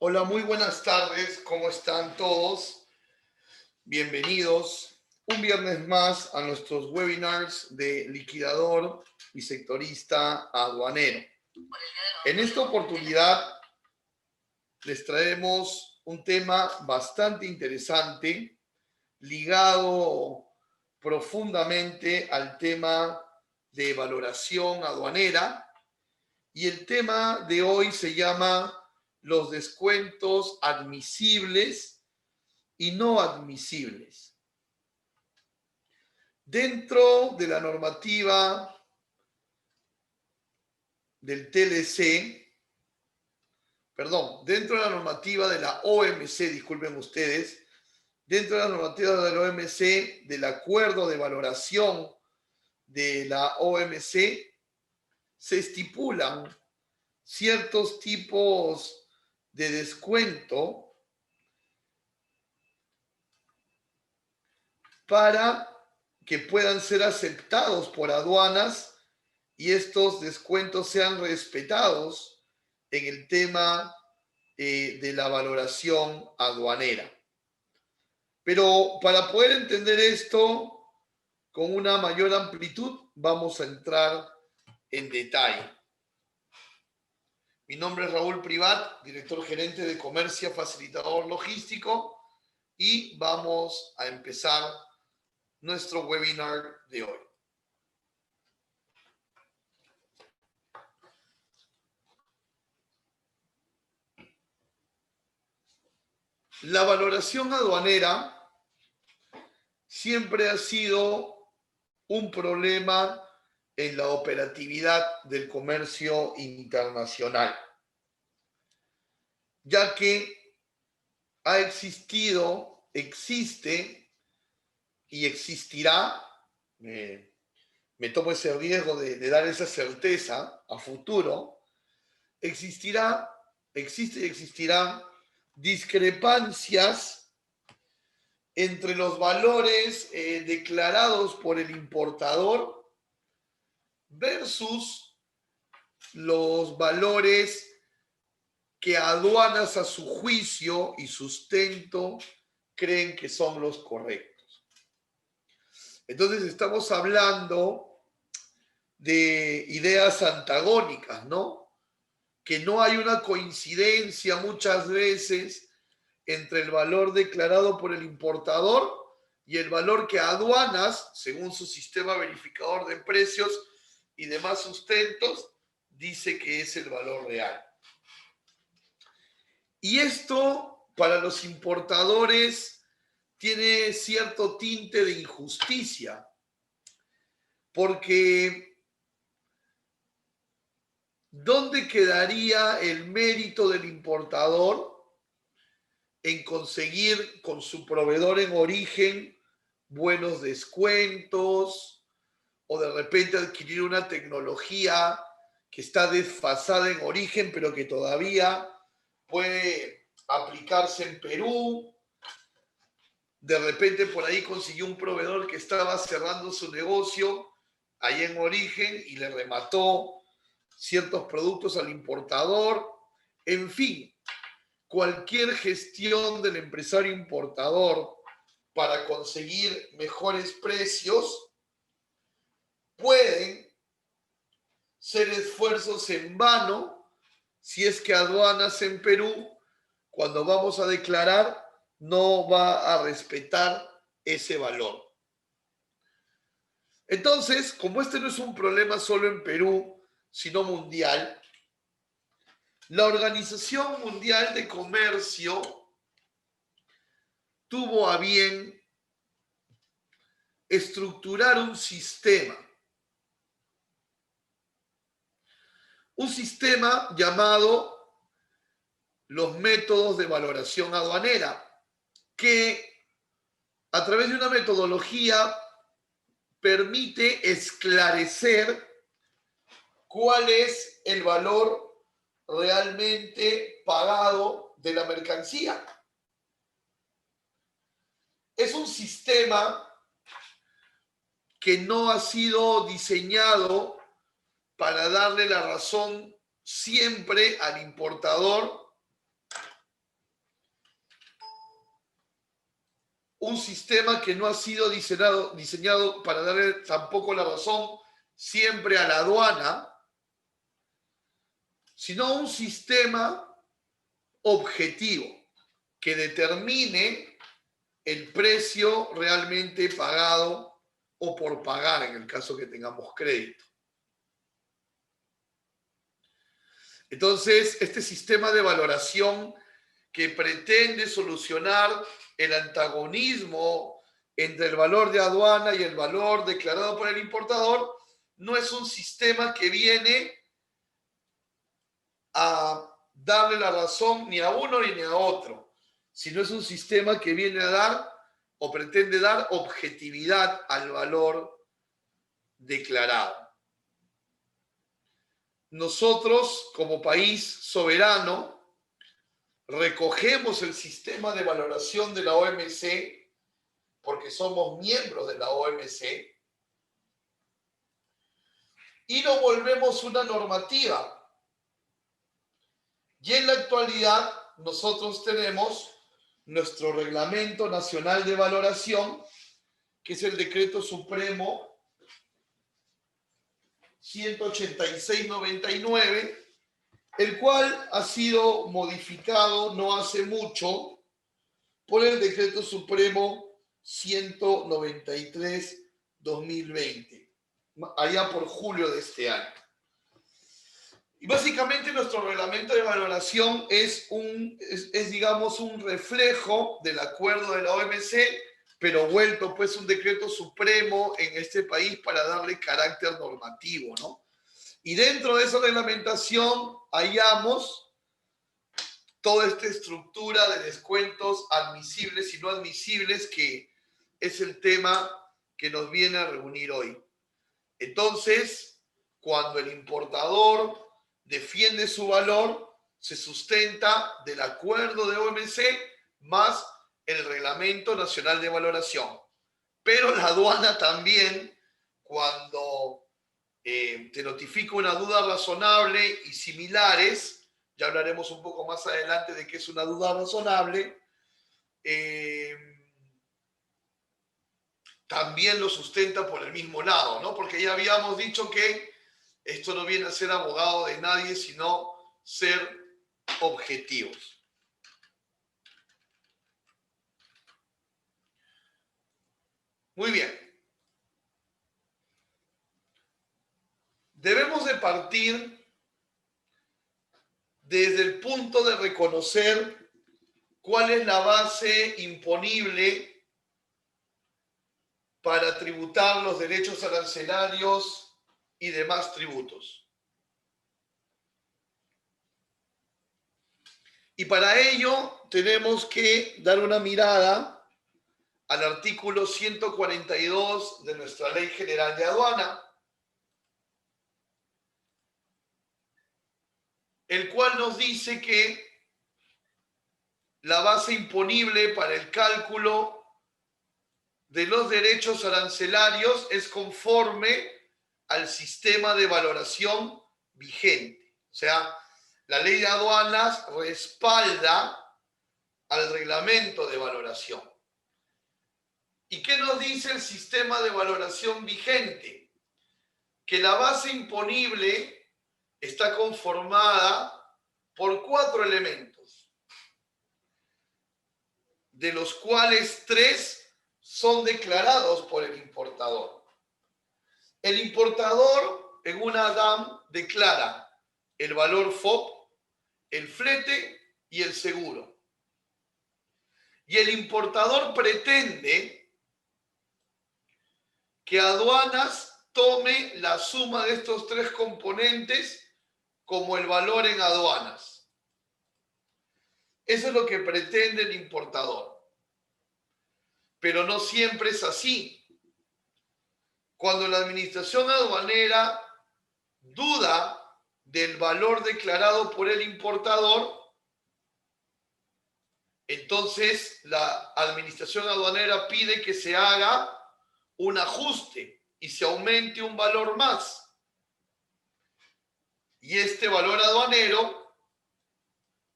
Hola, muy buenas tardes. ¿Cómo están todos? Bienvenidos un viernes más a nuestros webinars de liquidador y sectorista aduanero. En esta oportunidad les traemos un tema bastante interesante ligado profundamente al tema de valoración aduanera, y el tema de hoy se llama los descuentos admisibles y no admisibles. Dentro de la normativa del TLC, dentro de la normativa de la OMC, disculpen ustedes, dentro de la normativa de la OMC, del acuerdo de valoración de la OMC, se estipulan ciertos tipos de descuento para que puedan ser aceptados por aduanas y estos descuentos sean respetados en el tema de la valoración aduanera. Pero para poder entender esto con una mayor amplitud, vamos a entrar en detalle. Mi nombre es Raúl Privat, director gerente de Comercia, facilitador logístico, y vamos a empezar nuestro webinar de hoy. La valoración aduanera siempre ha sido un problema en la operatividad del comercio internacional, ya que ha existido, existe y existirá, me tomo ese riesgo de dar esa certeza a futuro, existe y existirán discrepancias entre los valores declarados por el importador versus los valores que aduanas a su juicio y sustento creen que son los correctos. Entonces estamos hablando de ideas antagónicas, ¿no? Que no hay una coincidencia muchas veces entre el valor declarado por el importador y el valor que aduanas, según su sistema verificador de precios y demás sustentos, dice que es el valor real. Y esto para los importadores tiene cierto tinte de injusticia, porque ¿dónde quedaría el mérito del importador en conseguir con su proveedor en origen buenos descuentos o de repente adquirir una tecnología que está desfasada en origen pero que todavía puede aplicarse en Perú? De repente por ahí consiguió un proveedor que estaba cerrando su negocio ahí en origen y le remató ciertos productos al importador. En fin, cualquier gestión del empresario importador para conseguir mejores precios pueden ser esfuerzos en vano si es que aduanas en Perú, cuando vamos a declarar, no va a respetar ese valor. Entonces, como este no es un problema solo en Perú, sino mundial, la Organización Mundial de Comercio tuvo a bien estructurar un sistema llamado los métodos de valoración aduanera, que a través de una metodología permite esclarecer cuál es el valor realmente pagado de la mercancía. Es un sistema que no ha sido diseñado para darle la razón siempre al importador un sistema que no ha sido diseñado para darle tampoco la razón siempre a la aduana, sino un sistema objetivo que determine el precio realmente pagado o por pagar en el caso que tengamos crédito. Entonces, este sistema de valoración que pretende solucionar el antagonismo entre el valor de aduana y el valor declarado por el importador, no es un sistema que viene a darle la razón ni a uno ni a otro, sino es un sistema que viene a dar o pretende dar objetividad al valor declarado. Nosotros, como país soberano, recogemos el sistema de valoración de la OMC porque somos miembros de la OMC y lo volvemos una normativa. Y en la actualidad nosotros tenemos nuestro Reglamento Nacional de Valoración, que es el Decreto Supremo 186/99, el cual ha sido modificado no hace mucho por el Decreto Supremo 193/2020, allá por julio de este año. Y básicamente nuestro reglamento de valoración es digamos, un reflejo del acuerdo de la OMC, pero vuelto pues un decreto supremo en este país para darle carácter normativo, ¿no? Y dentro de esa reglamentación hallamos toda esta estructura de descuentos admisibles y no admisibles, que es el tema que nos viene a reunir hoy. Entonces, cuando el importador defiende su valor, se sustenta del acuerdo de OMC más el Reglamento Nacional de Valoración. Pero la aduana también, cuando te notifica una duda razonable y similares, ya hablaremos un poco más adelante de qué es una duda razonable, también lo sustenta por el mismo lado, ¿no? Porque ya habíamos dicho que esto no viene a ser abogado de nadie, sino ser objetivos. Muy bien. Debemos de partir desde el punto de reconocer cuál es la base imponible para tributar los derechos arancelarios y demás tributos. Y para ello tenemos que dar una mirada al artículo 142 de nuestra Ley General de Aduana, el cual nos dice que la base imponible para el cálculo de los derechos arancelarios es conforme al sistema de valoración vigente. O sea, la ley de aduanas respalda al reglamento de valoración. ¿Y qué nos dice el sistema de valoración vigente? Que la base imponible está conformada por 4 elementos, de los cuales 3 son declarados por el importador. El importador en una ADAM declara el valor FOB, el flete y el seguro. Y el importador pretende que aduanas tome la suma de estos 3 componentes como el valor en aduanas. Eso es lo que pretende el importador. Pero no siempre es así. Cuando la administración aduanera duda del valor declarado por el importador, entonces la administración aduanera pide que se haga un ajuste y se aumente un valor más. Y este valor aduanero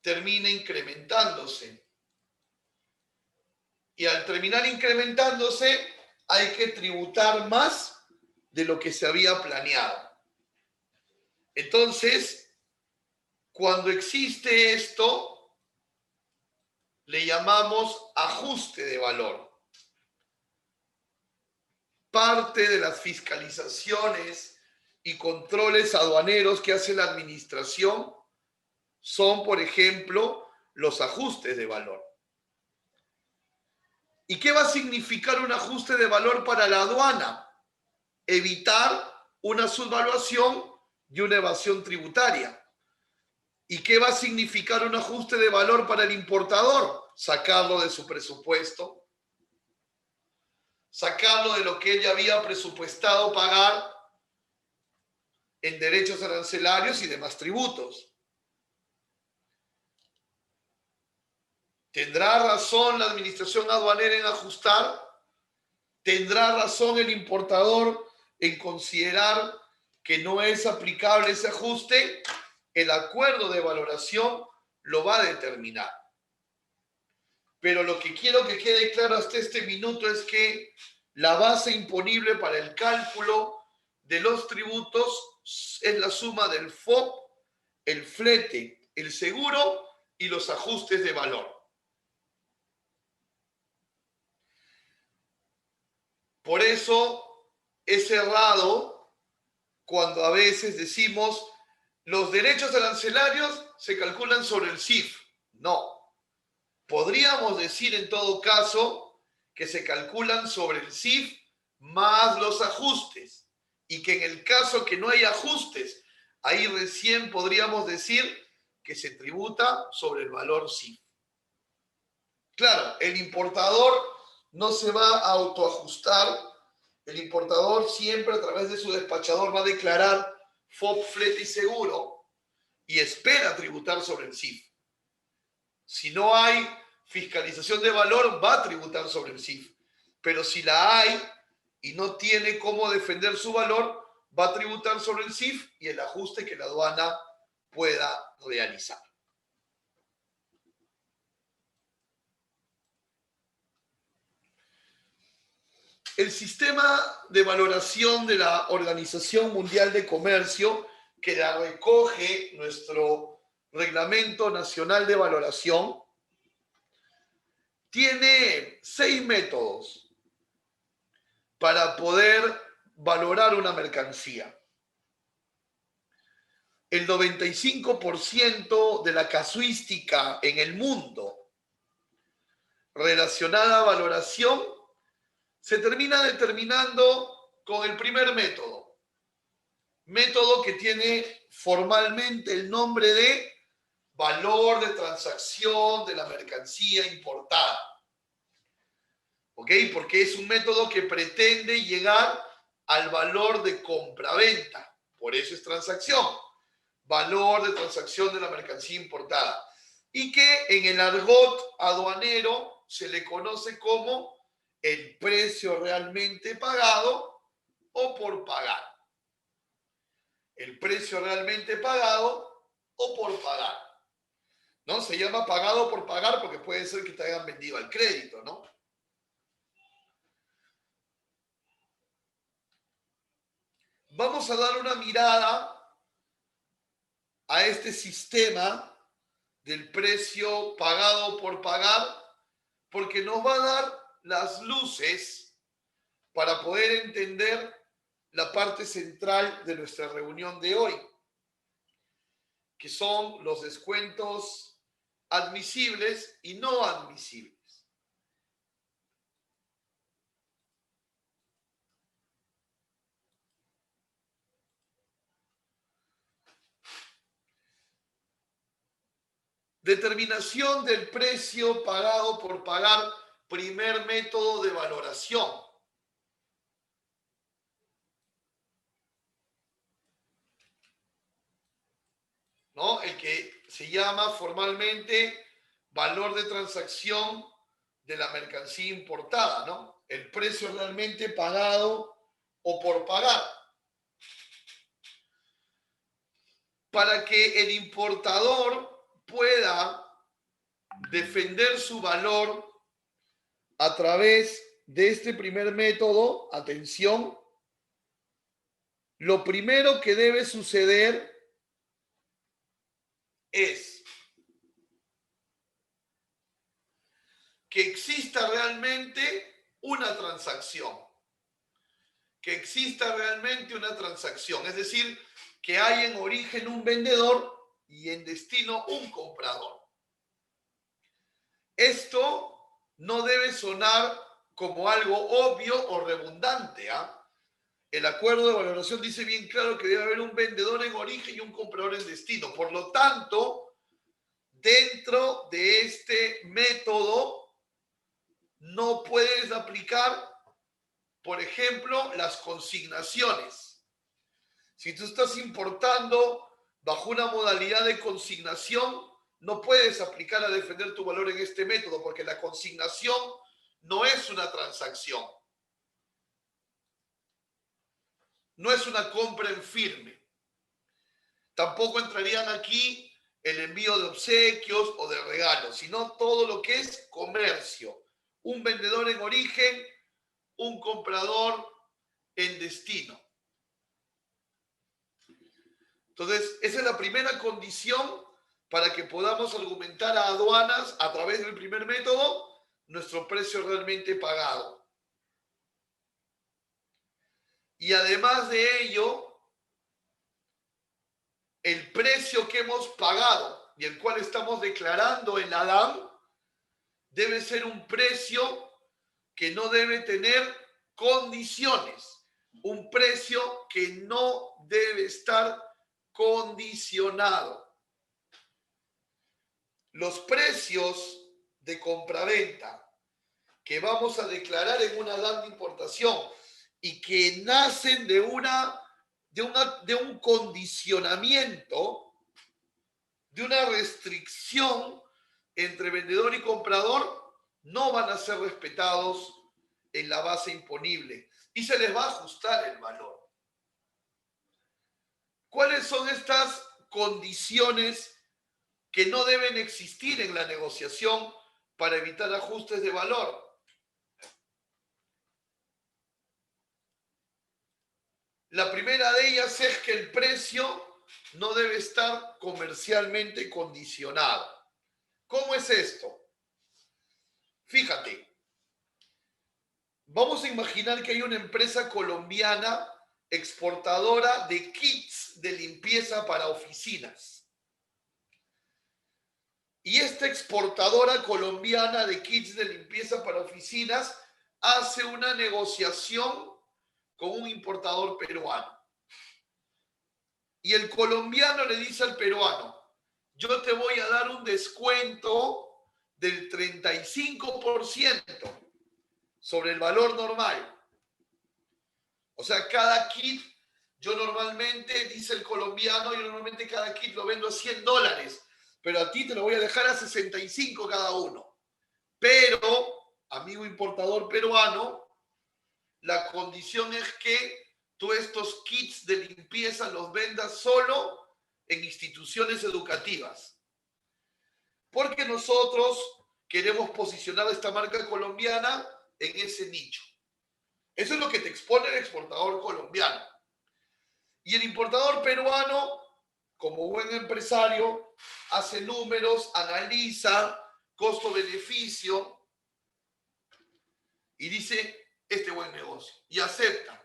termina incrementándose. Y al terminar incrementándose, hay que tributar más de lo que se había planeado. Entonces, cuando existe esto, le llamamos ajuste de valor. Parte de las fiscalizaciones y controles aduaneros que hace la administración son, por ejemplo, los ajustes de valor. ¿Y qué va a significar un ajuste de valor para la aduana? Evitar una subvaluación y una evasión tributaria. ¿Y qué va a significar un ajuste de valor para el importador? Sacarlo de su presupuesto, sacarlo de lo que ella había presupuestado pagar en derechos arancelarios y demás tributos. ¿Tendrá razón la administración aduanera en ajustar? ¿Tendrá razón el importador en considerar que no es aplicable ese ajuste? El acuerdo de valoración lo va a determinar. Pero lo que quiero que quede claro hasta este minuto es que la base imponible para el cálculo de los tributos es la suma del FOB, el flete, el seguro y los ajustes de valor. Por eso es errado cuando a veces decimos los derechos arancelarios se calculan sobre el CIF. No. Podríamos decir en todo caso que se calculan sobre el CIF más los ajustes y que en el caso que no hay ajustes, ahí recién podríamos decir que se tributa sobre el valor CIF. Claro, el importador no se va a autoajustar. El importador siempre a través de su despachador va a declarar FOB, flete y seguro y espera tributar sobre el CIF. Si no hay fiscalización de valor, va a tributar sobre el CIF. Pero si la hay y no tiene cómo defender su valor, va a tributar sobre el CIF y el ajuste que la aduana pueda realizar. El sistema de valoración de la Organización Mundial de Comercio, que la recoge nuestro Reglamento Nacional de Valoración, tiene 6 métodos para poder valorar una mercancía. El 95% de la casuística en el mundo relacionada a valoración se termina determinando con el primer método. Método que tiene formalmente el nombre de valor de transacción de la mercancía importada. ¿Ok? Porque es un método que pretende llegar al valor de compra-venta. Por eso es transacción. Valor de transacción de la mercancía importada. Y que en el argot aduanero se le conoce como el precio realmente pagado o por pagar. El precio realmente pagado o por pagar. ¿No? Se llama pagado por pagar porque puede ser que te hayan vendido al crédito, ¿no? Vamos a dar una mirada a este sistema del precio pagado por pagar porque nos va a dar las luces para poder entender la parte central de nuestra reunión de hoy, que son los descuentos admisibles y no admisibles. Determinación del precio pagado por pagar, primer método de valoración. ¿No? El que se llama formalmente valor de transacción de la mercancía importada, ¿no? El precio realmente pagado o por pagar. Para que el importador pueda defender su valor, a través de este primer método, atención, lo primero que debe suceder es que exista realmente una transacción. Que exista realmente una transacción. Es decir, que hay en origen un vendedor y en destino un comprador. Esto no debe sonar como algo obvio o redundante, ¿ah? El acuerdo de valoración dice bien claro que debe haber un vendedor en origen y un comprador en destino. Por lo tanto, dentro de este método no puedes aplicar, por ejemplo, las consignaciones. Si tú estás importando bajo una modalidad de consignación, no puedes aplicar a defender tu valor en este método porque la consignación no es una transacción. No es una compra en firme. Tampoco entrarían aquí el envío de obsequios o de regalos, sino todo lo que es comercio. Un vendedor en origen, un comprador en destino. Entonces, esa es la primera condición para que podamos argumentar a aduanas a través del primer método nuestro precio realmente pagado. Y además de ello, el precio que hemos pagado y el cual estamos declarando en la DAM debe ser un precio que no debe tener condiciones, un precio que no debe estar condicionado. Los precios de compraventa que vamos a declarar en una DAM de importación y que nacen de un condicionamiento, de una restricción entre vendedor y comprador, no van a ser respetados en la base imponible y se les va a ajustar el valor. ¿Cuáles son estas condiciones que no deben existir en la negociación para evitar ajustes de valor? La primera de ellas es que el precio no debe estar comercialmente condicionado. ¿Cómo es esto? Fíjate, vamos a imaginar que hay una empresa colombiana exportadora de kits de limpieza para oficinas. Y esta exportadora colombiana de kits de limpieza para oficinas hace una negociación con un importador peruano. Y el colombiano le dice al peruano, yo te voy a dar un descuento del 35% sobre el valor normal. O sea, cada kit, yo normalmente, dice el colombiano, yo normalmente cada kit lo vendo a $100, pero a ti te lo voy a dejar a 65 cada uno. Pero, amigo importador peruano, la condición es que tú estos kits de limpieza los vendas solo en instituciones educativas. Porque nosotros queremos posicionar esta marca colombiana en ese nicho. Eso es lo que te expone el exportador colombiano. Y el importador peruano, como buen empresario, hace números, analiza costo-beneficio y dice, este buen negocio. Y acepta.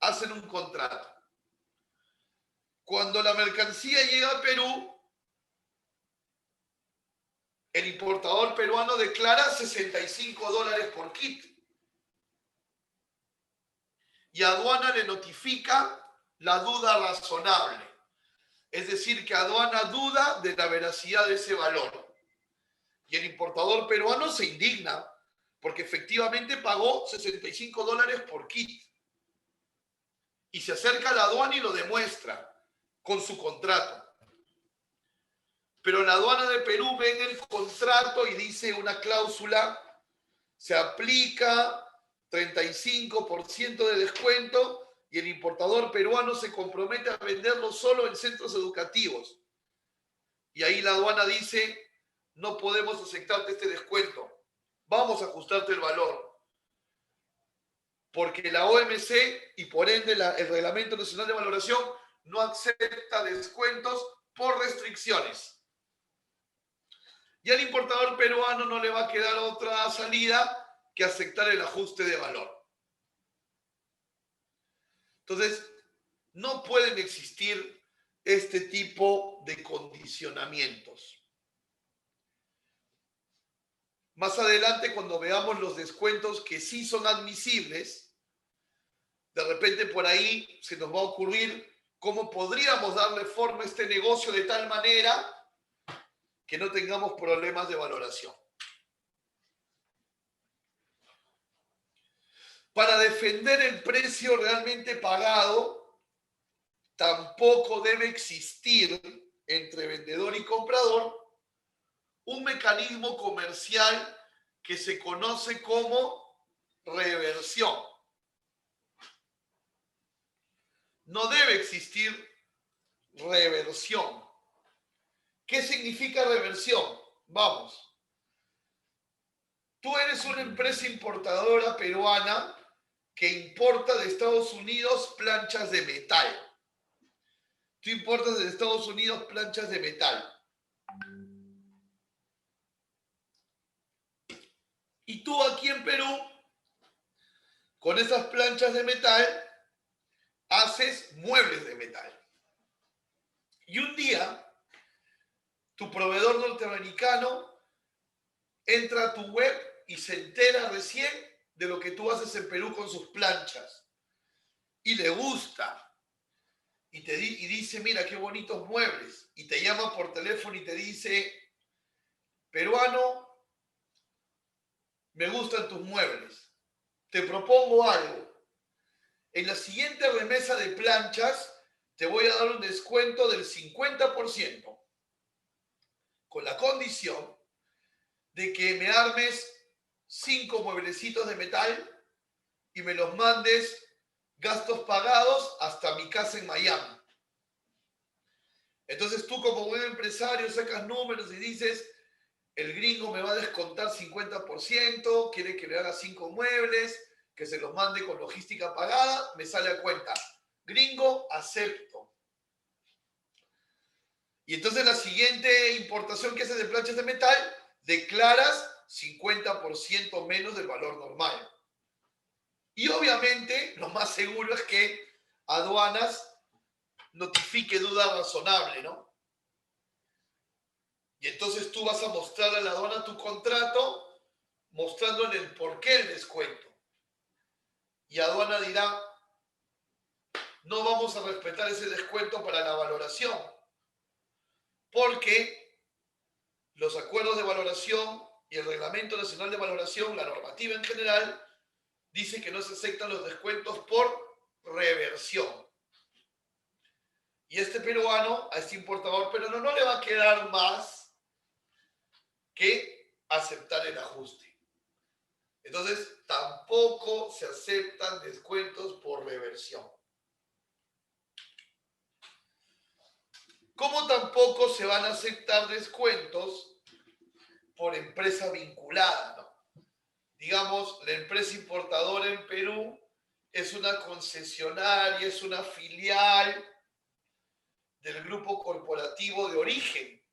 Hacen un contrato. Cuando la mercancía llega a Perú, el importador peruano declara $65 por kit. Y aduana le notifica la duda razonable. Es decir, que aduana duda de la veracidad de ese valor. Y el importador peruano se indigna porque efectivamente pagó $65 por kit. Y se acerca a la aduana y lo demuestra con su contrato. Pero la aduana de Perú ve en el contrato y dice una cláusula, se aplica 35% de descuento y el importador peruano se compromete a venderlo solo en centros educativos. Y ahí la aduana dice, no podemos aceptarte este descuento, vamos a ajustarte el valor. Porque la OMC y por ende el Reglamento Nacional de Valoración no acepta descuentos por restricciones. Y al importador peruano no le va a quedar otra salida que aceptar el ajuste de valor. Entonces, no pueden existir este tipo de condicionamientos. Más adelante, cuando veamos los descuentos que sí son admisibles, de repente por ahí se nos va a ocurrir cómo podríamos darle forma a este negocio de tal manera que no tengamos problemas de valoración. Para defender el precio realmente pagado, tampoco debe existir entre vendedor y comprador un mecanismo comercial que se conoce como reversión. No debe existir reversión. ¿Qué significa reversión? Vamos. Tú eres una empresa importadora peruana que importa de Estados Unidos planchas de metal. Tú importas de Estados Unidos planchas de metal. Y tú aquí en Perú, con esas planchas de metal, haces muebles de metal. Y un día, tu proveedor norteamericano entra a tu web y se entera recién de lo que tú haces en Perú con sus planchas. Y le gusta. Y dice, mira, qué bonitos muebles. Y te llama por teléfono y te dice, peruano, me gustan tus muebles. Te propongo algo. En la siguiente remesa de planchas te voy a dar un descuento del 50%, con la condición de que me armes 5 mueblecitos de metal y me los mandes gastos pagados hasta mi casa en Miami. Entonces tú como buen empresario sacas números y dices, el gringo me va a descontar 50%, quiere que le haga 5 muebles, que se los mande con logística pagada, me sale a cuenta. Gringo, acepto. Y entonces la siguiente importación que haces de planchas de metal, declaras 50% menos del valor normal. Y obviamente lo más seguro es que aduanas notifique duda razonable, ¿no? Y entonces tú vas a mostrar a la aduana tu contrato mostrándole el porqué del descuento. Y aduana dirá, no vamos a respetar ese descuento para la valoración, porque los acuerdos de valoración y el Reglamento Nacional de Valoración, la normativa en general, dice que no se aceptan los descuentos por reversión. Y este peruano, a este importador peruano, no le va a quedar más que aceptar el ajuste. Entonces, tampoco se aceptan descuentos por reversión. Como tampoco se van a aceptar descuentos por empresa vinculada, ¿no? Digamos, la empresa importadora en Perú es una concesionaria, es una filial del grupo corporativo de origen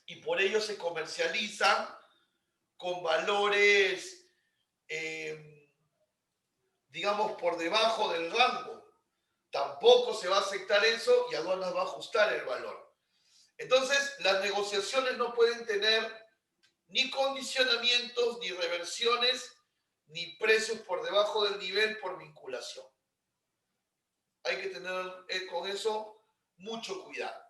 y por ello se comercializa con valores, digamos, por debajo del rango. Tampoco se va a aceptar eso y aduanas va a ajustar el valor. Entonces, las negociaciones no pueden tener ni condicionamientos, ni reversiones, ni precios por debajo del nivel por vinculación. Hay que tener con eso mucho cuidado.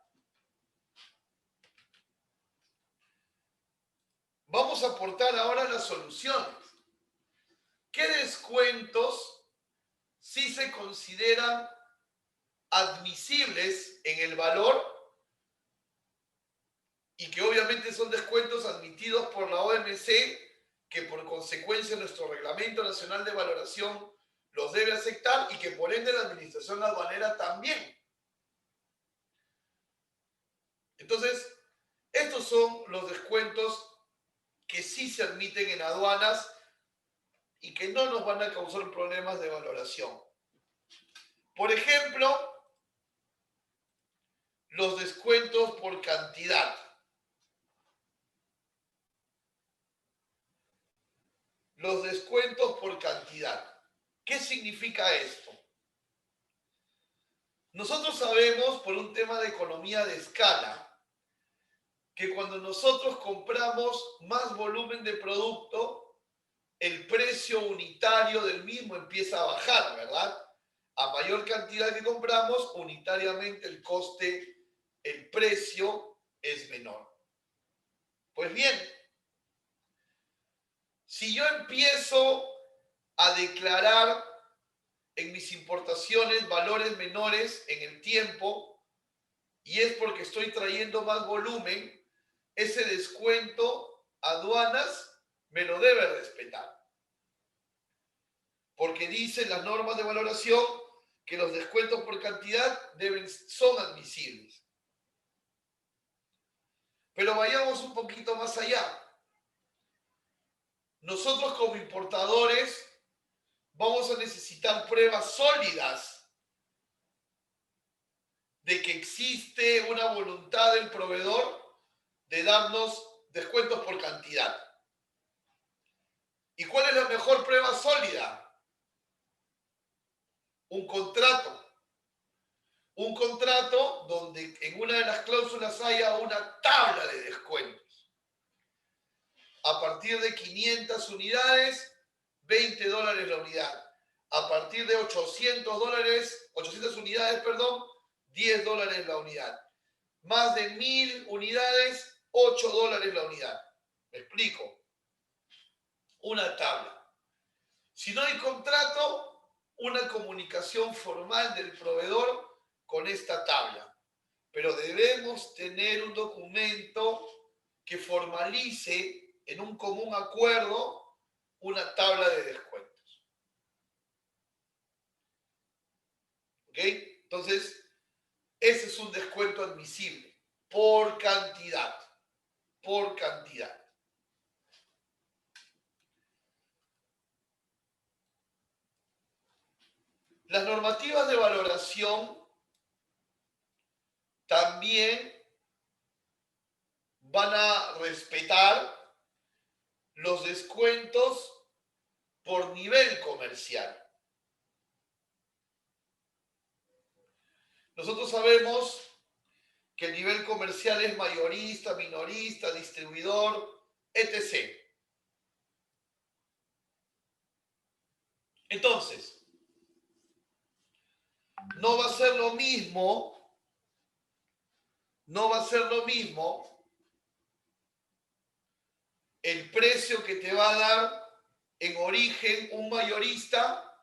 Vamos a aportar ahora las soluciones. ¿Qué descuentos sí se consideran admisibles en el valor y que obviamente son descuentos admitidos por la OMC, que por consecuencia nuestro Reglamento Nacional de Valoración los debe aceptar y que por ende la Administración Aduanera también? Entonces, estos son los descuentos que sí sí se admiten en aduanas y que no nos van a causar problemas de valoración. Por ejemplo, los descuentos por cantidad. Los descuentos por cantidad. ¿Qué significa esto? Nosotros sabemos, por un tema de economía de escala, que cuando nosotros compramos más volumen de producto, el precio unitario del mismo empieza a bajar, ¿verdad? A mayor cantidad que compramos, unitariamente el coste, el precio es menor. Pues bien, si yo empiezo a declarar en mis importaciones valores menores en el tiempo, y es porque estoy trayendo más volumen, ese descuento aduanas me lo debe respetar. Porque dicen las normas de valoración que los descuentos por cantidad son admisibles. Pero vayamos un poquito más allá. Nosotros como importadores vamos a necesitar pruebas sólidas de que existe una voluntad del proveedor de darnos descuentos por cantidad. ¿Y cuál es la mejor prueba sólida? Un contrato. Un contrato donde en una de las cláusulas haya una tabla de descuentos. A partir de 500 unidades, $20 la unidad. A partir de 800 unidades, $10 la unidad. Más de 1000 unidades, $8 la unidad. ¿Me explico? Una tabla. Si no hay contrato, una comunicación formal del proveedor con esta tabla. Pero debemos tener un documento que formalice en un común acuerdo una tabla de descuentos. ¿Ok? Entonces, ese es un descuento admisible por cantidad. Por cantidad. Las normativas de valoración también van a respetar los descuentos por nivel comercial. Nosotros sabemos que el nivel comercial es mayorista, minorista, distribuidor, etc. Entonces, no va a ser lo mismo el precio que te va a dar en origen un mayorista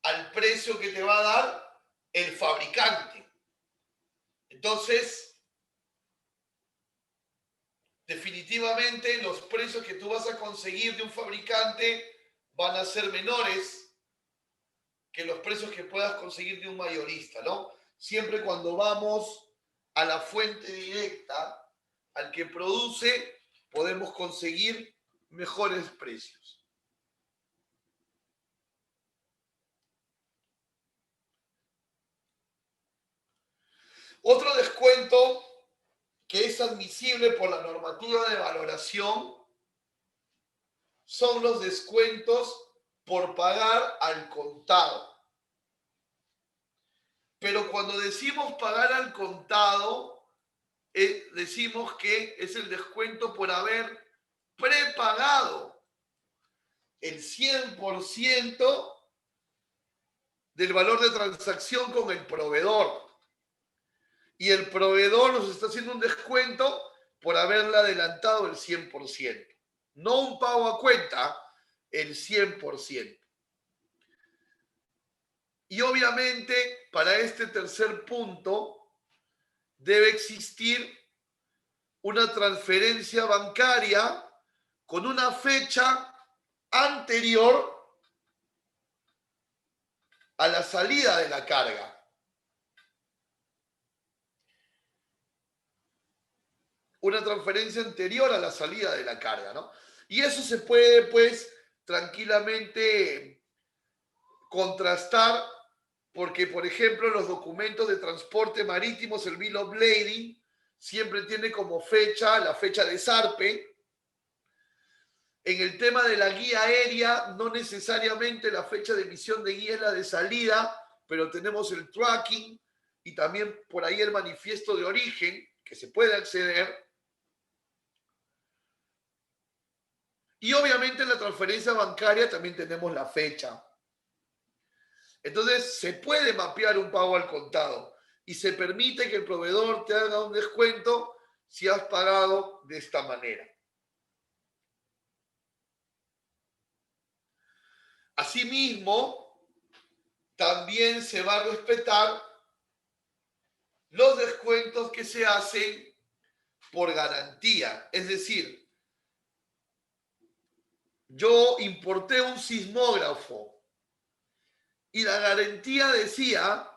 al precio que te va a dar el fabricante. Entonces, definitivamente los precios que tú vas a conseguir de un fabricante van a ser menores que los precios que puedas conseguir de un mayorista, ¿no? Siempre cuando vamos a la fuente directa, al que produce, podemos conseguir mejores precios. Otro descuento que es admisible por la normativa de valoración son los descuentos por pagar al contado. Pero cuando decimos pagar al contado, decimos que es el descuento por haber prepagado el 100% del valor de transacción con el proveedor. Y el proveedor nos está haciendo un descuento por haberle adelantado el 100%. No un pago a cuenta, el 100%. Y obviamente, para este tercer punto, debe existir una transferencia bancaria con una fecha anterior a la salida de la carga. Una transferencia anterior a la salida de la carga, ¿no? Y eso se puede, pues, tranquilamente contrastar porque, por ejemplo, los documentos de transporte marítimos, el Bill of Lading, siempre tiene como fecha la fecha de zarpe. En el tema de la guía aérea, no necesariamente la fecha de emisión de guía es la de salida, pero tenemos el tracking y también por ahí el manifiesto de origen, que se puede acceder. Y obviamente en la transferencia bancaria también tenemos la fecha. Entonces, se puede mapear un pago al contado y se permite que el proveedor te haga un descuento si has pagado de esta manera. Asimismo, también se va a respetar los descuentos que se hacen por garantía. Es decir, yo importé un sismógrafo y la garantía decía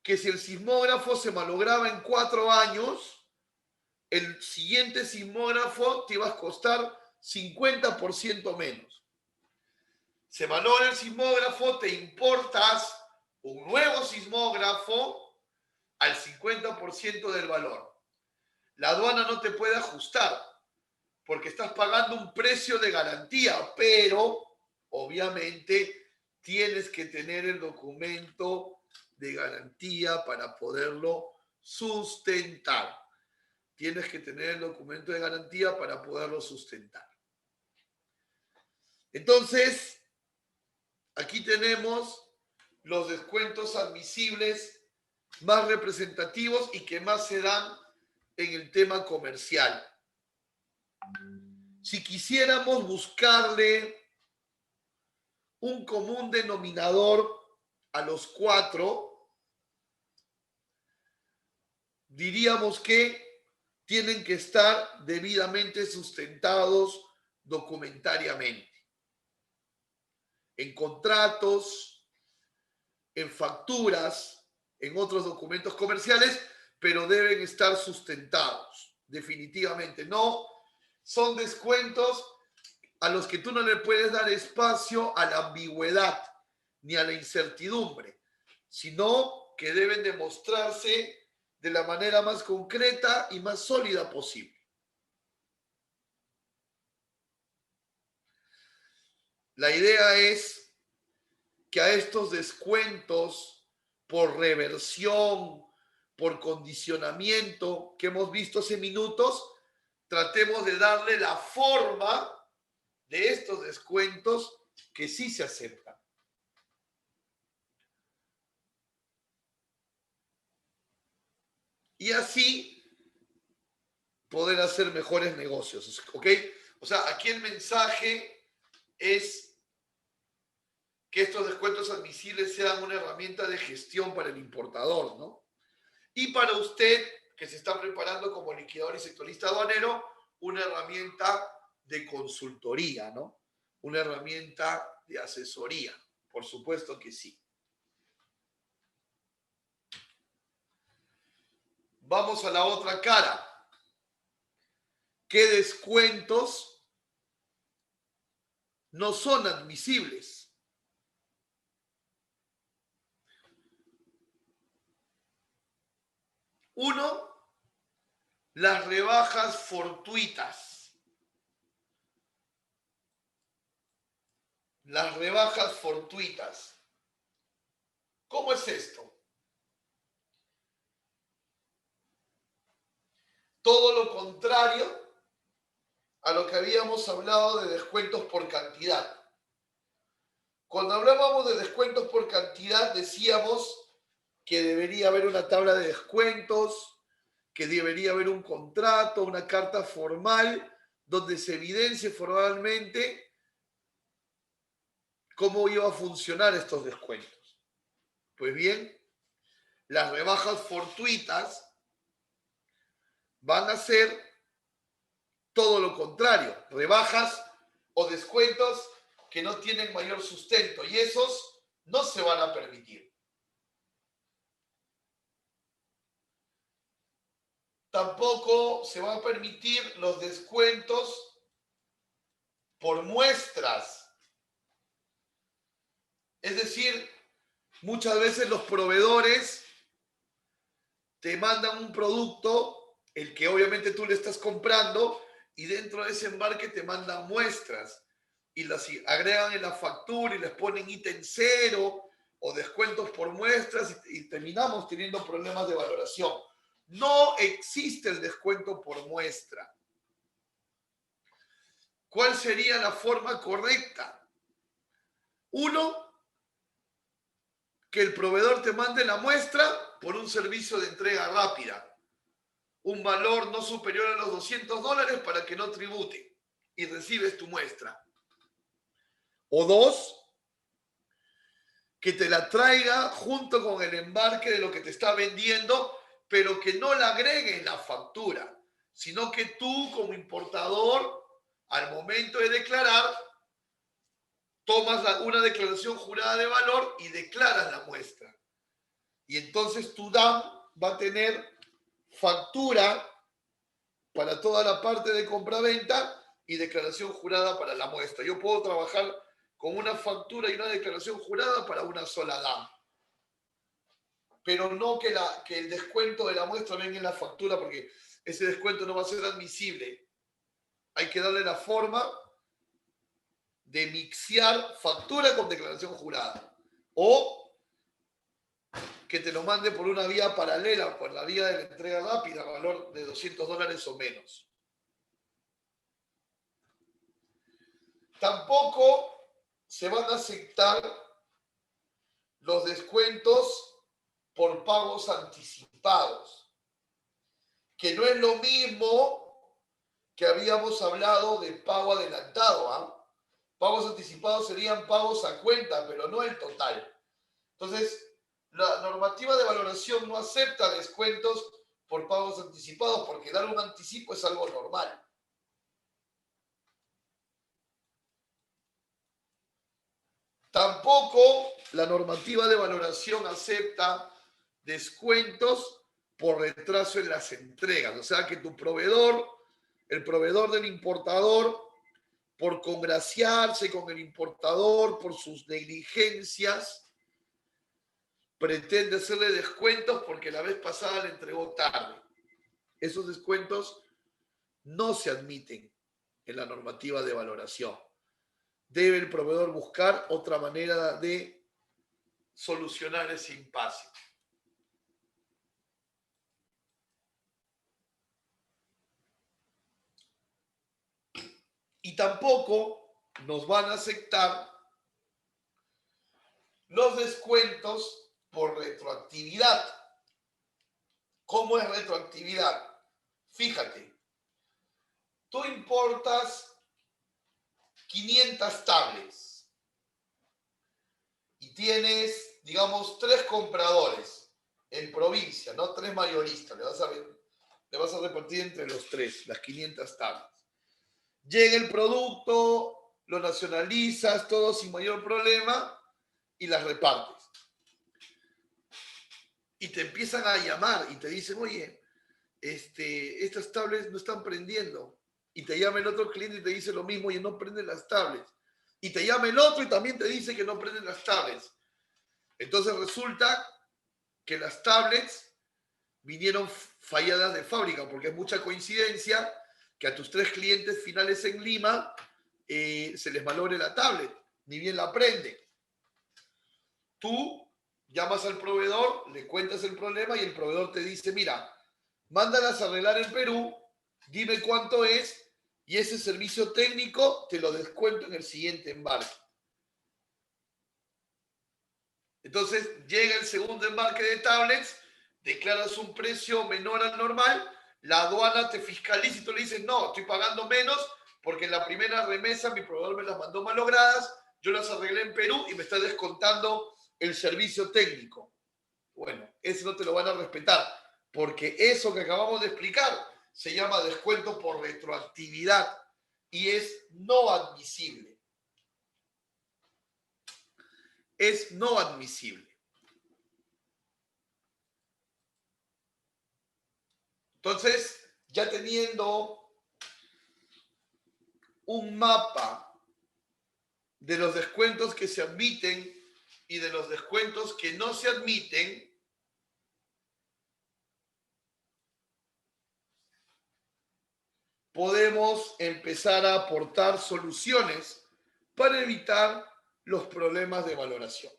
que si el sismógrafo se malograba en 4 años, el siguiente sismógrafo te iba a costar 50% menos. Se malogra el sismógrafo, te importas un nuevo sismógrafo al 50% del valor. La aduana no te puede ajustar porque estás pagando un precio de garantía, pero obviamente tienes que tener el documento de garantía para poderlo sustentar. Tienes que tener el documento de garantía para poderlo sustentar. Entonces, aquí tenemos los descuentos admisibles más representativos y que más se dan en el tema comercial. Si quisiéramos buscarle un común denominador a los 4, diríamos que tienen que estar debidamente sustentados documentariamente, en contratos, en facturas, en otros documentos comerciales, pero deben estar sustentados, definitivamente. No son descuentos a los que tú no le puedes dar espacio a la ambigüedad ni a la incertidumbre, sino que deben demostrarse de la manera más concreta y más sólida posible. La idea es que a estos descuentos por reversión, por condicionamiento que hemos visto hace minutos, tratemos de darle la forma de estos descuentos que sí se aceptan. Y así poder hacer mejores negocios, ¿ok? O sea, aquí el mensaje es que estos descuentos admisibles sean una herramienta de gestión para el importador, ¿no? Y para usted, que se está preparando como liquidador y sectorista aduanero, una herramienta de consultoría, ¿no? Una herramienta de asesoría, por supuesto que sí. Vamos a la otra cara. ¿Qué descuentos no son admisibles? Uno, las rebajas fortuitas. Las rebajas fortuitas. ¿Cómo es esto? Todo lo contrario a lo que habíamos hablado de descuentos por cantidad. Cuando hablábamos de descuentos por cantidad, decíamos que debería haber una tabla de descuentos, que debería haber un contrato, una carta formal, donde se evidencie formalmente cómo iba a funcionar estos descuentos. Pues bien, las rebajas fortuitas van a ser todo lo contrario, rebajas o descuentos que no tienen mayor sustento y esos no se van a permitir. Tampoco se van a permitir los descuentos por muestras. Es decir, muchas veces los proveedores te mandan un producto, el que obviamente tú le estás comprando, y dentro de ese embarque te mandan muestras y las agregan en la factura y les ponen ítem cero o descuentos por muestras y terminamos teniendo problemas de valoración. No existe el descuento por muestra. ¿Cuál sería la forma correcta? Uno, que el proveedor te mande la muestra por un servicio de entrega rápida, un valor no superior a los $200 para que no tribute y recibes tu muestra. O dos, que te la traiga junto con el embarque de lo que te está vendiendo, pero que no la agregue en la factura, sino que tú como importador, al momento de declarar, tomas una declaración jurada de valor y declaras la muestra. Y entonces tu DAM va a tener factura para toda la parte de compraventa y declaración jurada para la muestra. Yo puedo trabajar con una factura y una declaración jurada para una sola DAM. Pero no que el descuento de la muestra venga en la factura, porque ese descuento no va a ser admisible. Hay que darle la forma de mixear factura con declaración jurada. O que te lo mande por una vía paralela, por la vía de la entrega rápida, valor de $200 o menos. Tampoco se van a aceptar los descuentos por pagos anticipados, que no es lo mismo que habíamos hablado de pago adelantado. Pagos anticipados serían pagos a cuenta, pero no el total. Entonces, la normativa de valoración no acepta descuentos por pagos anticipados, porque dar un anticipo es algo normal. Tampoco la normativa de valoración acepta descuentos por retraso en las entregas. O sea que tu proveedor, el proveedor del importador, por congraciarse con el importador, por sus negligencias, pretende hacerle descuentos porque la vez pasada le entregó tarde. Esos descuentos no se admiten en la normativa de valoración. Debe el proveedor buscar otra manera de solucionar ese impasse. Y tampoco nos van a aceptar los descuentos por retroactividad. ¿Cómo es retroactividad? Fíjate, tú importas 500 tablets y tienes, digamos, 3 compradores en provincia, ¿no? 3 mayoristas. Le vas a repartir entre los 3 las 500 tablets. Llega el producto, lo nacionalizas, todo sin mayor problema y las repartes. Y te empiezan a llamar y te dicen, oye, estas tablets no están prendiendo. Y te llama el otro cliente y te dice lo mismo, oye, no prenden las tablets. Y te llama el otro y también te dice que no prenden las tablets. Entonces resulta que las tablets vinieron falladas de fábrica, porque es mucha coincidencia que a tus 3 clientes finales en Lima se les malogre la tablet, ni bien la prenden. Tú llamas al proveedor, le cuentas el problema y el proveedor te dice, mira, mándalas a arreglar en Perú, dime cuánto es y ese servicio técnico te lo descuento en el siguiente embarque. Entonces llega el segundo embarque de tablets, declaras un precio menor al normal, la aduana te fiscaliza y tú le dices, no, estoy pagando menos porque en la primera remesa mi proveedor me las mandó malogradas, yo las arreglé en Perú y me está descontando el servicio técnico. Bueno, eso no te lo van a respetar, porque eso que acabamos de explicar se llama descuento por retroactividad y es no admisible. Es no admisible. Entonces, ya teniendo un mapa de los descuentos que se admiten y de los descuentos que no se admiten, podemos empezar a aportar soluciones para evitar los problemas de valoración.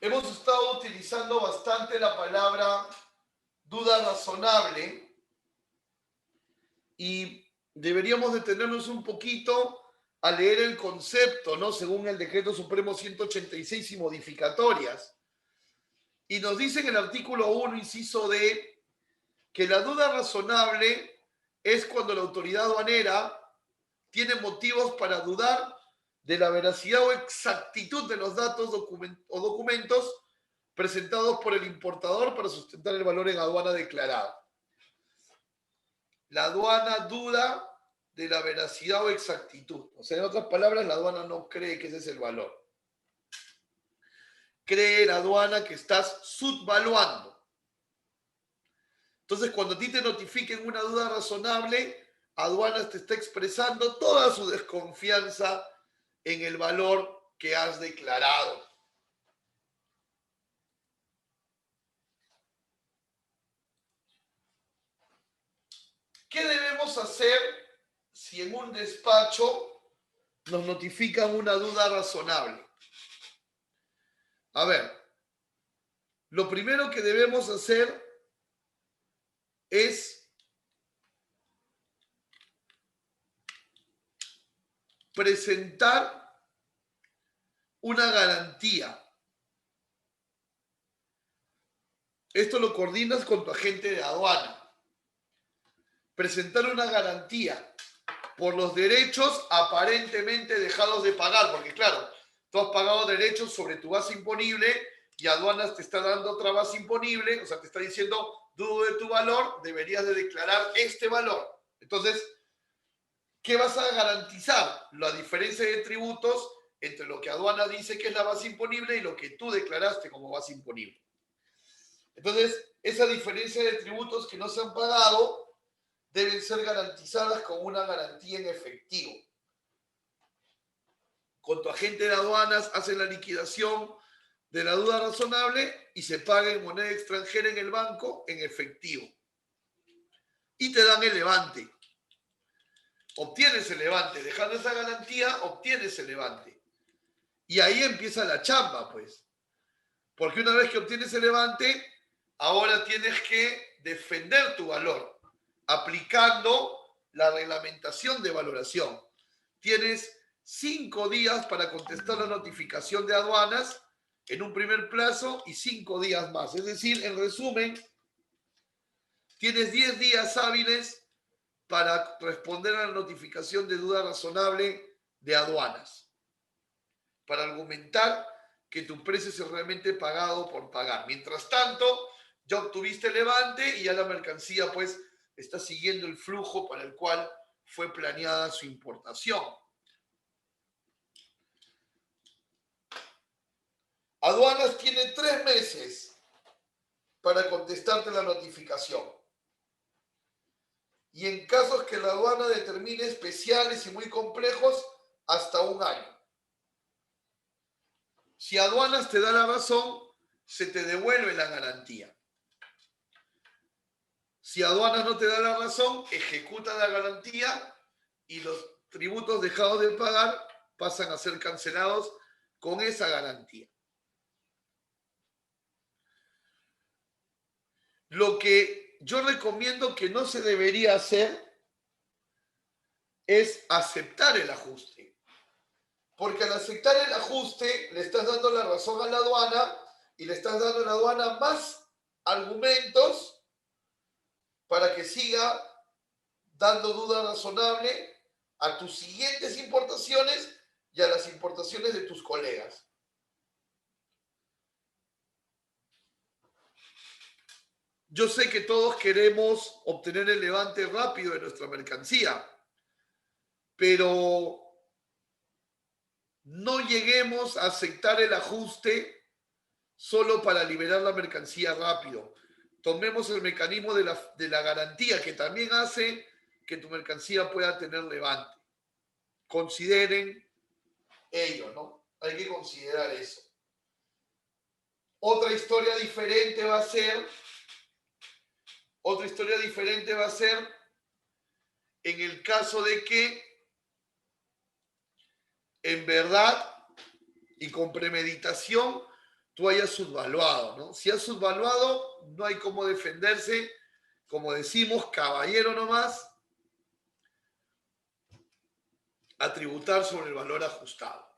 Hemos estado utilizando bastante la palabra duda razonable y deberíamos detenernos un poquito a leer el concepto, ¿no? Según el Decreto Supremo 186 y modificatorias. Y nos dice en el artículo 1, inciso D, que la duda razonable es cuando la autoridad aduanera tiene motivos para dudar de la veracidad o exactitud de los datos o documentos presentados por el importador para sustentar el valor en aduana declarado. La aduana duda de la veracidad o exactitud. O sea, en otras palabras, la aduana no cree que ese es el valor. Cree la aduana que estás subvaluando. Entonces, cuando a ti te notifiquen una duda razonable, aduanas te está expresando toda su desconfianza en el valor que has declarado. ¿Qué debemos hacer si en un despacho nos notifican una duda razonable? A ver, lo primero que debemos hacer es presentar una garantía. Esto lo coordinas con tu agente de aduana. Presentar una garantía por los derechos aparentemente dejados de pagar, porque claro, tú has pagado derechos sobre tu base imponible y aduanas te está dando otra base imponible, o sea, te está diciendo, dudo de tu valor, deberías de declarar este valor. Entonces, ¿qué vas a garantizar? La diferencia de tributos entre lo que aduana dice que es la base imponible y lo que tú declaraste como base imponible. Entonces, esa diferencia de tributos que no se han pagado deben ser garantizadas con una garantía en efectivo. Con tu agente de aduanas hacen la liquidación de la duda razonable y se paga en moneda extranjera en el banco en efectivo. Y te dan el levante. Obtienes el levante. Dejando esa garantía, obtienes el levante. Y ahí empieza la chamba, pues. Porque una vez que obtienes el levante, ahora tienes que defender tu valor, aplicando la reglamentación de valoración. Tienes 5 días para contestar la notificación de aduanas en un primer plazo y 5 días más. Es decir, en resumen, tienes 10 días hábiles para responder a la notificación de duda razonable de aduanas, para argumentar que tu precio es realmente pagado por pagar. Mientras tanto, ya obtuviste el levante y ya la mercancía pues está siguiendo el flujo para el cual fue planeada su importación. Aduanas tiene 3 meses para contestarte la notificación. Y en casos que la aduana determine especiales y muy complejos, hasta 1 año. Si aduanas te da la razón, se te devuelve la garantía. Si aduanas no te da la razón, ejecuta la garantía y los tributos dejados de pagar pasan a ser cancelados con esa garantía. Lo que yo recomiendo que no se debería hacer es aceptar el ajuste. Porque al aceptar el ajuste le estás dando la razón a la aduana y le estás dando a la aduana más argumentos para que siga dando duda razonable a tus siguientes importaciones y a las importaciones de tus colegas. Yo sé que todos queremos obtener el levante rápido de nuestra mercancía, pero no lleguemos a aceptar el ajuste solo para liberar la mercancía rápido. tomemos el mecanismo de la garantía, que también hace que tu mercancía pueda tener levante. Consideren ello, ¿no? Hay que considerar eso. Otra historia diferente va a ser en el caso de que en verdad y con premeditación tú hayas subvaluado, ¿no? Si has subvaluado, no hay cómo defenderse, como decimos, caballero nomás, a tributar sobre el valor ajustado.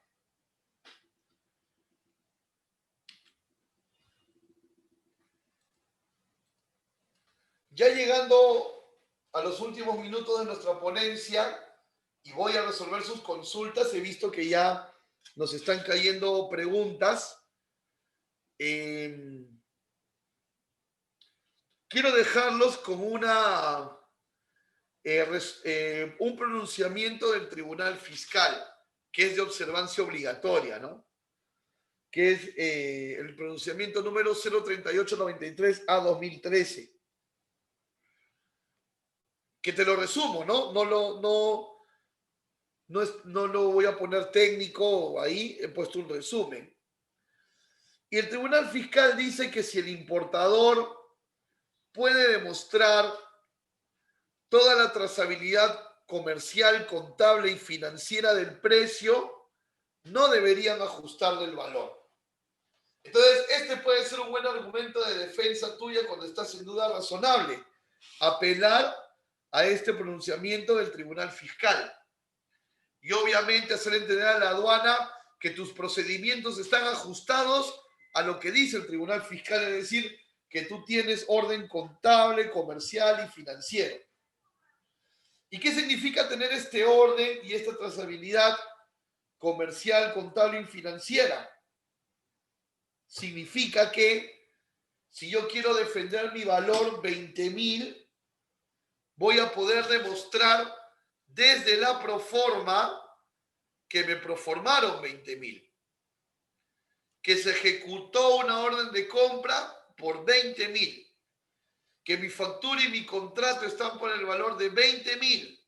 Ya llegando a los últimos minutos de nuestra ponencia y voy a resolver sus consultas, he visto que ya nos están cayendo preguntas. Quiero dejarlos con un pronunciamiento del Tribunal Fiscal, que es de observancia obligatoria, ¿no? Que es el pronunciamiento número 03893/2013. Que te lo resumo, ¿no? No lo voy a poner técnico ahí, he puesto un resumen. Y el Tribunal Fiscal dice que si el importador puede demostrar toda la trazabilidad comercial, contable y financiera del precio, no deberían ajustarle el valor. Entonces, este puede ser un buen argumento de defensa tuya cuando estás en duda razonable. Apelar a este pronunciamiento del Tribunal Fiscal. Y obviamente hacer entender a la aduana que tus procedimientos están ajustados a lo que dice el Tribunal Fiscal, es decir, que tú tienes orden contable, comercial y financiero. ¿Y qué significa tener este orden y esta trazabilidad comercial, contable y financiera? Significa que si yo quiero defender mi valor 20.000, voy a poder demostrar desde la proforma que me proformaron 20.000, que se ejecutó una orden de compra por 20.000, que mi factura y mi contrato están por el valor de 20.000,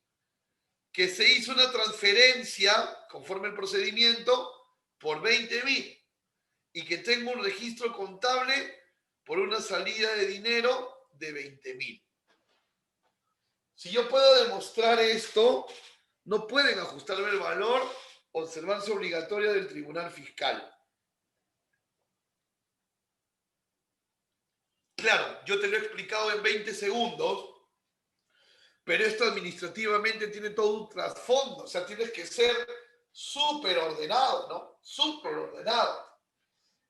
que se hizo una transferencia conforme al procedimiento por 20.000 y que tengo un registro contable por una salida de dinero de 20.000. Si yo puedo demostrar esto, no pueden ajustarme el valor, observancia obligatoria del Tribunal Fiscal. Claro, yo te lo he explicado en 20 segundos, pero esto administrativamente tiene todo un trasfondo, o sea, tienes que ser súper ordenado, ¿no? Súper ordenado.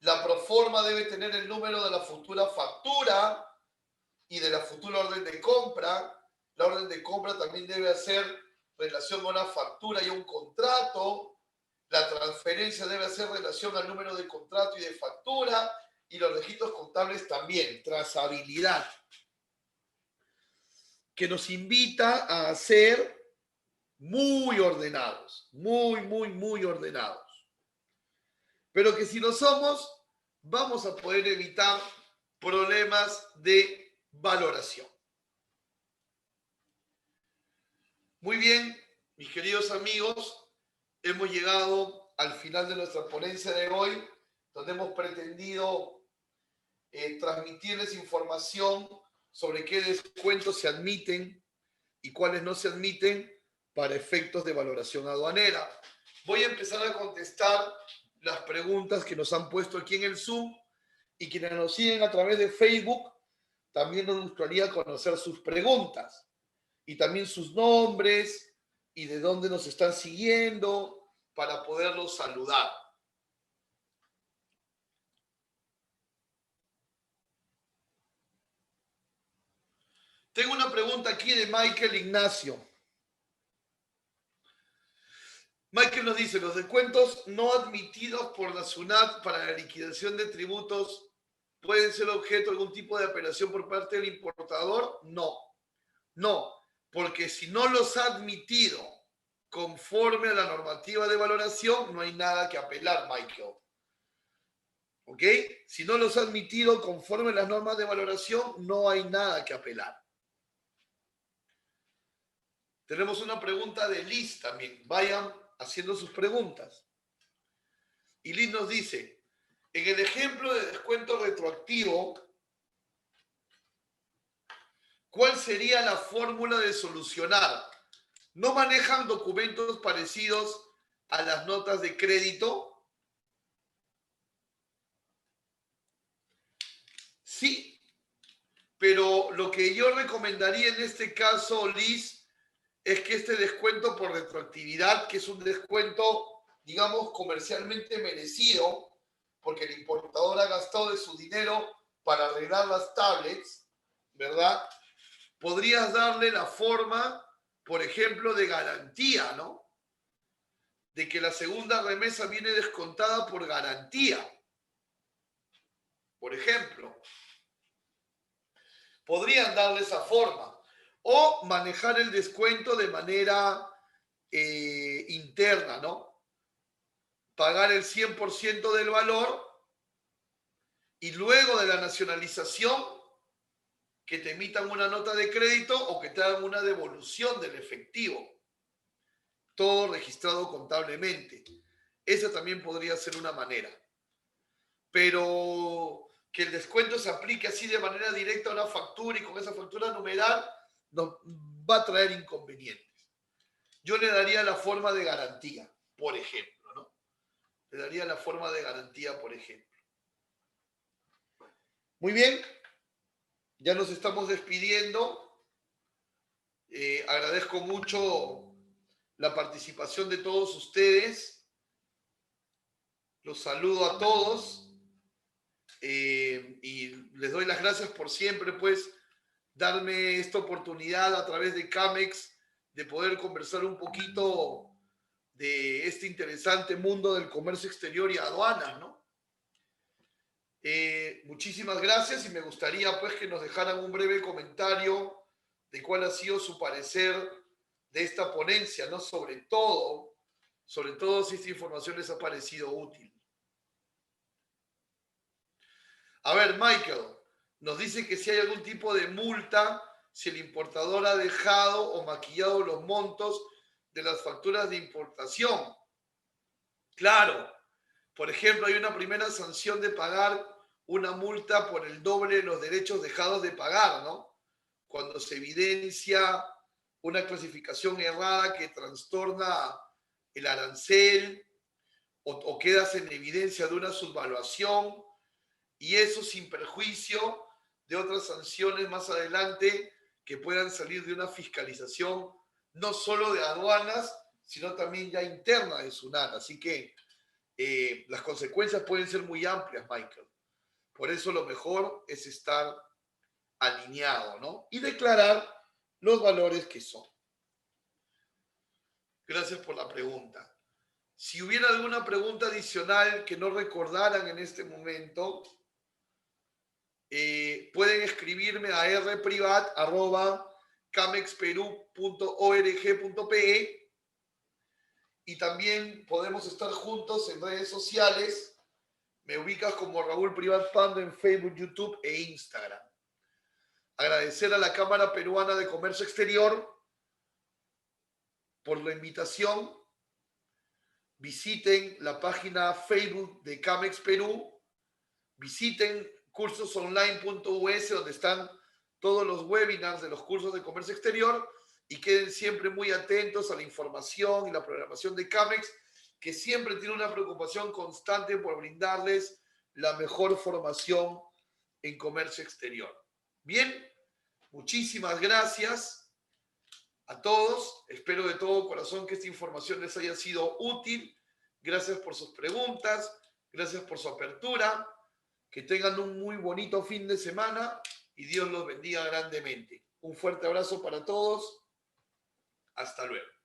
La proforma debe tener el número de la futura factura y de la futura orden de compra. La orden de compra también debe hacer relación a una factura y a un contrato. La transferencia debe hacer relación al número de contrato y de factura. Y los registros contables también. Trazabilidad. Que nos invita a ser muy ordenados. Muy ordenados. Pero que si lo somos, vamos a poder evitar problemas de valoración. Muy bien, mis queridos amigos, hemos llegado al final de nuestra ponencia de hoy, donde hemos pretendido transmitirles información sobre qué descuentos se admiten y cuáles no se admiten para efectos de valoración aduanera. Voy a empezar a contestar las preguntas que nos han puesto aquí en el Zoom y quienes nos siguen a través de Facebook, también nos gustaría conocer sus preguntas y también sus nombres y de dónde nos están siguiendo para poderlos saludar. Tengo una pregunta aquí de Michael Ignacio. Michael nos dice, ¿los descuentos no admitidos por la SUNAT para la liquidación de tributos pueden ser objeto de algún tipo de apelación por parte del importador? No, porque si no los ha admitido conforme a la normativa de valoración, no hay nada que apelar, Michael. ¿Ok? Si no los ha admitido conforme a las normas de valoración, no hay nada que apelar. Tenemos una pregunta de Liz también. Vayan haciendo sus preguntas. Y Liz nos dice, en el ejemplo de descuento retroactivo, ¿cuál sería la fórmula de solucionar? ¿No manejan documentos parecidos a las notas de crédito? Sí, pero lo que yo recomendaría en este caso, Liz, es que este descuento por retroactividad, que es un descuento, digamos, comercialmente merecido, porque el importador ha gastado de su dinero para arreglar las tablets, ¿verdad? Podrías darle la forma, por ejemplo, de garantía, ¿no? De que la segunda remesa viene descontada por garantía. Por ejemplo, podrían darle esa forma. O manejar el descuento de manera interna, ¿no? Pagar el 100% del valor y luego de la nacionalización que te emitan una nota de crédito o que te hagan una devolución del efectivo. Todo registrado contablemente. Esa también podría ser una manera. Pero que el descuento se aplique así de manera directa a una factura y con esa factura numeral nos va a traer inconvenientes. Yo le daría la forma de garantía, por ejemplo, ¿no? Le daría la forma de garantía, por ejemplo. Muy bien, ya nos estamos despidiendo. Agradezco mucho la participación de todos ustedes. Los saludo a todos y les doy las gracias por siempre, pues, darme esta oportunidad a través de Camex de poder conversar un poquito de este interesante mundo del comercio exterior y aduanas, ¿no? Muchísimas gracias y me gustaría pues que nos dejaran un breve comentario de cuál ha sido su parecer de esta ponencia, ¿no? Sobre todo si esta información les ha parecido útil. A ver, Michael, nos dice que si hay algún tipo de multa si el importador ha dejado o maquillado los montos de las facturas de importación. Claro, por ejemplo, hay una primera sanción de pagar una multa por el doble de los derechos dejados de pagar, ¿no? Cuando se evidencia una clasificación errada que trastorna el arancel o quedas en evidencia de una subvaluación y eso sin perjuicio de otras sanciones más adelante que puedan salir de una fiscalización no solo de aduanas, sino también ya interna de SUNAT. Así que las consecuencias pueden ser muy amplias, Michael. Por eso lo mejor es estar alineado, ¿no? Y declarar los valores que son. Gracias por la pregunta. Si hubiera alguna pregunta adicional que no recordaran en este momento, pueden escribirme a rprivat@camexperu.org.pe y también podemos estar juntos en redes sociales. Me ubicas como Raúl Privat Pando en Facebook, YouTube e Instagram. Agradecer a la Cámara Peruana de Comercio Exterior por la invitación. Visiten la página Facebook de Camex Perú. Visiten cursosonline.us donde están todos los webinars de los cursos de comercio exterior y queden siempre muy atentos a la información y la programación de Camex, que siempre tiene una preocupación constante por brindarles la mejor formación en comercio exterior. Bien, muchísimas gracias a todos. Espero de todo corazón que esta información les haya sido útil. Gracias por sus preguntas, gracias por su apertura. Que tengan un muy bonito fin de semana y Dios los bendiga grandemente. Un fuerte abrazo para todos. Hasta luego.